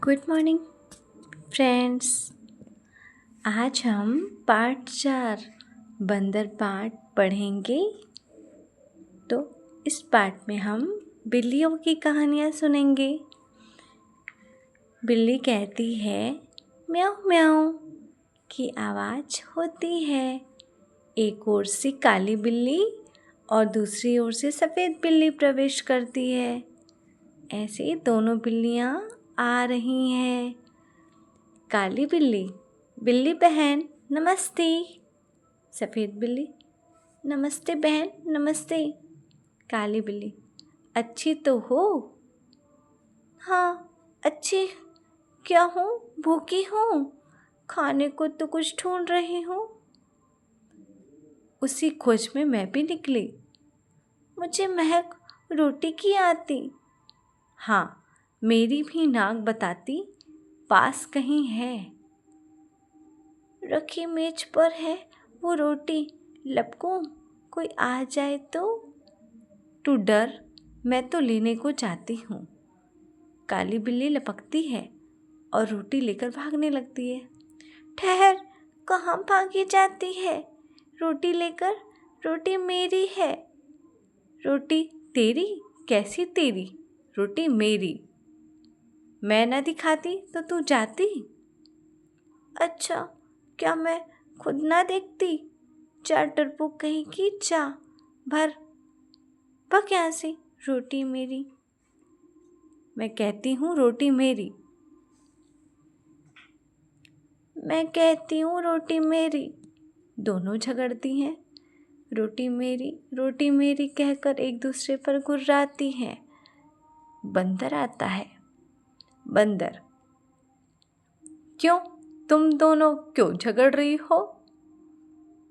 Good morning friends. आज हम part 4 बंदर पार्ट पढ़ेंगे। तो इस पार्ट में हम बिल्लियों की कहानियाँ सुनेंगे। बिल्ली कहती है म्याऊं म्याऊं की आवाज़ होती है। एक ओर से काली बिल्ली और दूसरी ओर से सफ़ेद बिल्ली प्रवेश करती है। ऐसे दोनों बिल्लियाँ आ रही हैं। काली बिल्ली, बिल्ली बहन नमस्ते। सफ़ेद बिल्ली, नमस्ते बहन नमस्ते। काली बिल्ली, अच्छी तो हो? हाँ अच्छी क्या हूँ, भूखी हूँ, खाने को तो कुछ ढूंढ रही हूँ। उसी खोज में मैं भी निकली, मुझे महक रोटी की आती। हाँ मेरी भी नाक बताती पास कहीं है। रखी मेज पर है वो रोटी, लपकूं कोई आ जाए तो। तू डर, मैं तो लेने को चाहती हूँ। काली बिल्ली लपकती है और रोटी लेकर भागने लगती है। ठहर, कहाँ भागी जाती है? रोटी लेकर, रोटी मेरी है। रोटी तेरी? कैसी तेरी? रोटी मेरी। मैं न दिखाती तो तू जाती। अच्छा, क्या मैं खुद ना देखती? जा डरपोक कहीं की जा, भग यहाँ से, रोटी मेरी। मैं कहती हूँ रोटी मेरी, मैं कहती हूँ रोटी मेरी। दोनों झगड़ती हैं। रोटी मेरी कहकर एक दूसरे पर गुर्राती हैं। बंदर आता है। बंदर, क्यों, तुम दोनों क्यों झगड़ रही हो?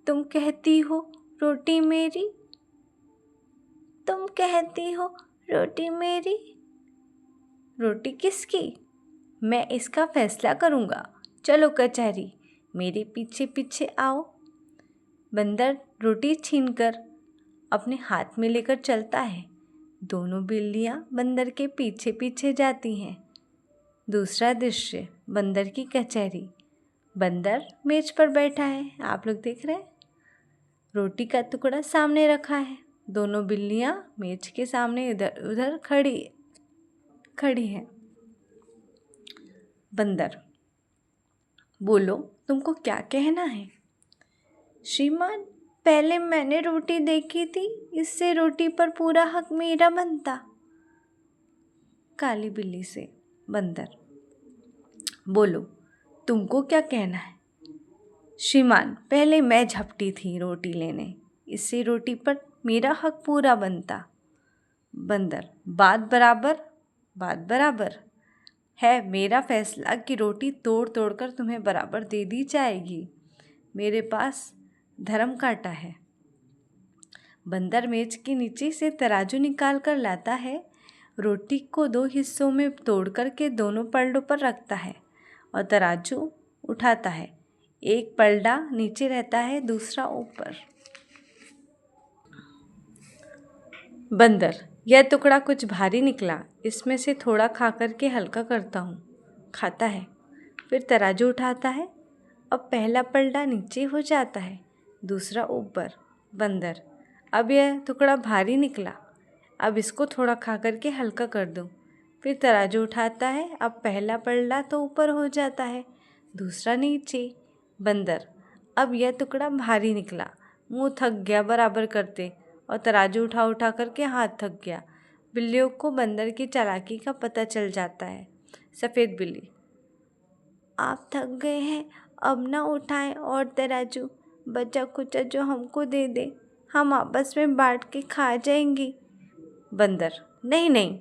तुम कहती हो रोटी मेरी, तुम कहती हो रोटी मेरी। रोटी किसकी? मैं इसका फैसला करूँगा। चलो कचहरी, मेरे पीछे पीछे आओ। बंदर रोटी छीनकर अपने हाथ में लेकर चलता है। दोनों बिल्लियाँ बंदर के पीछे पीछे जाती हैं। दूसरा दृश्य, बंदर की कचहरी। बंदर मेज पर बैठा है, आप लोग देख रहे हैं। रोटी का टुकड़ा सामने रखा है। दोनों बिल्लियाँ मेज के सामने इधर उधर खड़ी है। बंदर, बोलो तुमको क्या कहना है? श्रीमान, पहले मैंने रोटी देखी थी, इससे रोटी पर पूरा हक मेरा बनता। काली बिल्ली से बंदर, बोलो तुमको क्या कहना है? श्रीमान, पहले मैं झपटी थी रोटी लेने, इससे रोटी पर मेरा हक पूरा बनता। बंदर, बात बराबर है। मेरा फैसला कि रोटी तोड़ तोड़ कर तुम्हें बराबर दे दी जाएगी। मेरे पास धर्म कांटा है। बंदर मेज के नीचे से तराजू निकाल कर लाता है। रोटी को 2 हिस्सों में तोड़ कर के दोनों पलड़ों पर रखता है और तराजू उठाता है। एक पलड़ा नीचे रहता है, दूसरा ऊपर। बंदर, यह टुकड़ा कुछ भारी निकला, इसमें से थोड़ा खा कर के हल्का करता हूँ। खाता है, फिर तराजू उठाता है। अब पहला पलड़ा नीचे हो जाता है, दूसरा ऊपर। बंदर, अब यह टुकड़ा भारी निकला, अब इसको थोड़ा खा कर के हल्का कर दूँ। फिर तराजू उठाता है। अब पहला पलड़ा तो ऊपर हो जाता है, दूसरा नीचे। बंदर, अब यह टुकड़ा भारी निकला, मुँह थक गया बराबर करते, और तराजू उठा करके हाथ थक गया। बिल्लियों को बंदर की चालाकी का पता चल जाता है। सफ़ेद बिल्ली, आप थक गए हैं, अब ना उठाएं और तराजू, बचा कुचा जो हमको दे दे, हम आपस में बांट के खा जाएंगी। बंदर, नहीं,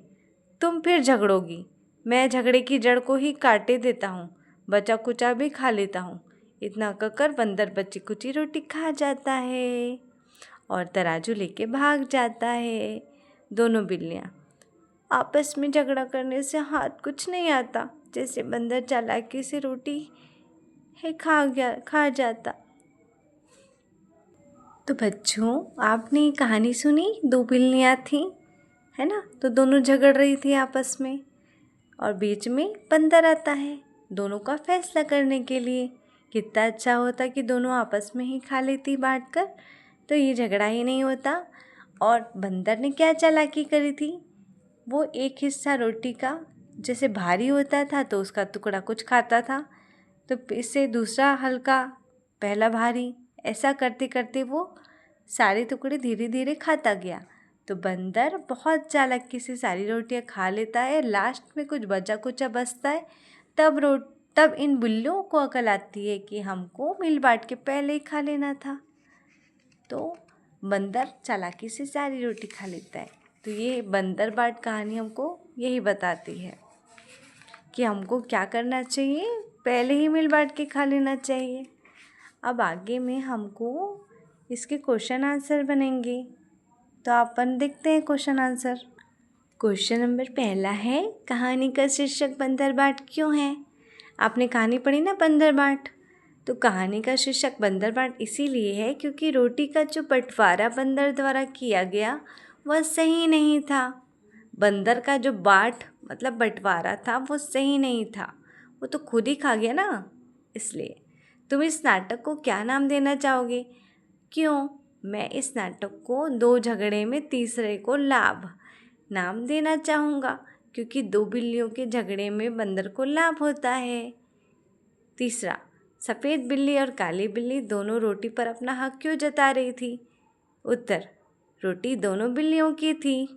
तुम फिर झगड़ोगी। मैं झगड़े की जड़ को ही काटे देता हूँ, बचा कुचा भी खा लेता हूँ। इतना कहकर बंदर बची कुची रोटी खा जाता है और तराजू लेके भाग जाता है। दोनों बिल्लियाँ, आपस में झगड़ा करने से हाथ कुछ नहीं आता, जैसे बंदर चालाकी से रोटी है खा जाता। तो बच्चों, आपने ये कहानी सुनी, 2 बिल्लियाँ थीं, है ना? तो दोनों झगड़ रही थी आपस में। और बीच में बंदर आता है दोनों का फैसला करने के लिए। कितना अच्छा होता कि दोनों आपस में ही खा लेती बांट कर, तो ये झगड़ा ही नहीं होता। और बंदर ने क्या चालाकी करी थी, वो एक हिस्सा रोटी का जैसे भारी होता था तो उसका टुकड़ा कुछ खाता था, तो इससे दूसरा हल्का, पहला भारी, ऐसा करते करते वो सारे टुकड़े धीरे धीरे खाता गया। तो बंदर बहुत चालाकी से सारी रोटियां खा लेता है, लास्ट में कुछ बचा कुचा बचता है। तब इन बिल्लियों को अकल आती है कि हमको मिल बांट के पहले ही खा लेना था। तो बंदर चालाकी से सारी रोटी खा लेता है। तो ये बंदर बाट कहानी हमको यही बताती है कि हमको क्या करना चाहिए, पहले ही मिल बांट के खा लेना चाहिए। अब आगे में हमको इसके क्वेश्चन आंसर बनेंगे, तो अपन देखते हैं क्वेश्चन आंसर। क्वेश्चन नंबर पहला है, कहानी का शीर्षक बंदर बाट क्यों है? आपने कहानी पढ़ी ना बंदर बाट, तो कहानी का शीर्षक बंदर बाट इसीलिए है क्योंकि रोटी का जो बंटवारा बंदर द्वारा किया गया वह सही नहीं था। बंदर का जो बाट मतलब बंटवारा था वो सही नहीं था, वो तो खुद ही खा गया ना। इसलिए तुम इस नाटक को क्या नाम देना चाहोगे? क्यों? मैं इस नाटक को दो झगड़े में तीसरे को लाभ नाम देना चाहूँगा, क्योंकि दो बिल्लियों के झगड़े में बंदर को लाभ होता है। तीसरा, सफ़ेद बिल्ली और काली बिल्ली दोनों रोटी पर अपना हक क्यों जता रही थी? उत्तर, रोटी दोनों बिल्लियों की थी।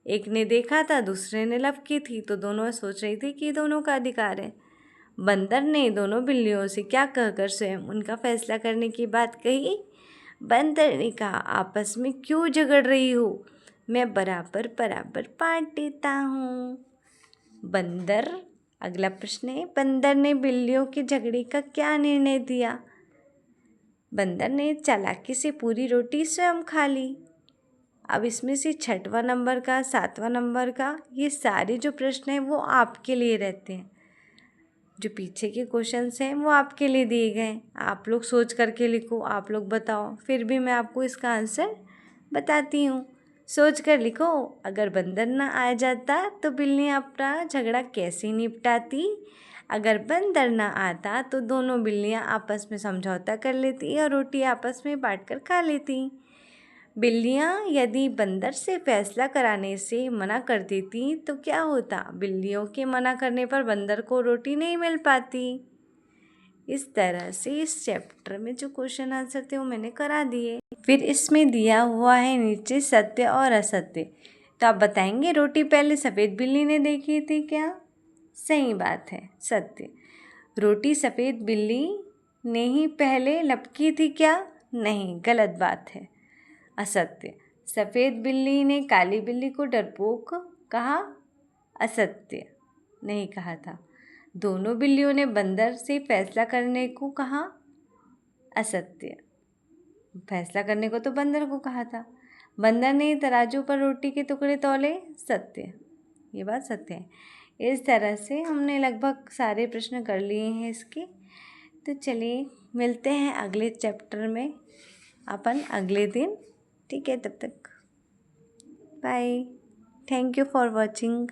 एक ने देखा था, दूसरे ने लब की थी, तो दोनों सोच रही थी कि दोनों का अधिकार है। बंदर ने दोनों बिल्लियों से क्या कहकर स्वयं उनका फैसला करने की बात कही? बंदर ने कहा, आपस में क्यों झगड़ रही हो, मैं बराबर बराबर बांट देता हूँ। बंदर, अगला प्रश्न है, बंदर ने बिल्लियों के झगड़े का क्या निर्णय दिया? बंदर ने चालाकी से पूरी रोटी स्वयं खा ली। अब इसमें से 6वां नंबर का, 7वां नंबर का, ये सारे जो प्रश्न हैं वो आपके लिए रहते हैं। जो पीछे के क्वेश्चंस हैं वो आपके लिए दिए गए, आप लोग सोच करके लिखो, आप लोग बताओ, फिर भी मैं आपको इसका आंसर बताती हूँ। सोच कर लिखो, अगर बंदर ना आ जाता तो बिल्लियाँ अपना झगड़ा कैसे निपटाती? अगर बंदर ना आता तो दोनों बिल्लियाँ आपस में समझौता कर लेती और रोटी आपस में बांट कर खा लेती। बिल्लियाँ यदि बंदर से फैसला कराने से मना कर देती तो क्या होता? बिल्लियों के मना करने पर बंदर को रोटी नहीं मिल पाती। इस तरह से इस चैप्टर में जो क्वेश्चन आंसर थे वो मैंने करा दिए। फिर इसमें दिया हुआ है नीचे सत्य और असत्य, तो आप बताएंगे रोटी पहले सफ़ेद बिल्ली ने देखी थी क्या? सही बात है, सत्य। रोटी सफ़ेद बिल्ली ने ही पहले लपकी थी क्या? नहीं, गलत बात है। असत्य, सफ़ेद बिल्ली ने काली बिल्ली को डरपोक कहा? असत्य, नहीं कहा था। दोनों बिल्लियों ने बंदर से फैसला करने को कहा? असत्य, फैसला करने को तो बंदर को कहा था। बंदर ने तराजू पर रोटी के टुकड़े तौले? सत्य, ये बात सत्य है। इस तरह से हमने लगभग सारे प्रश्न कर लिए हैं इसके। तो चलिए मिलते हैं अगले चैप्टर में अपन अगले दिन। ठीक है, तब तक bye. Thank you for watching.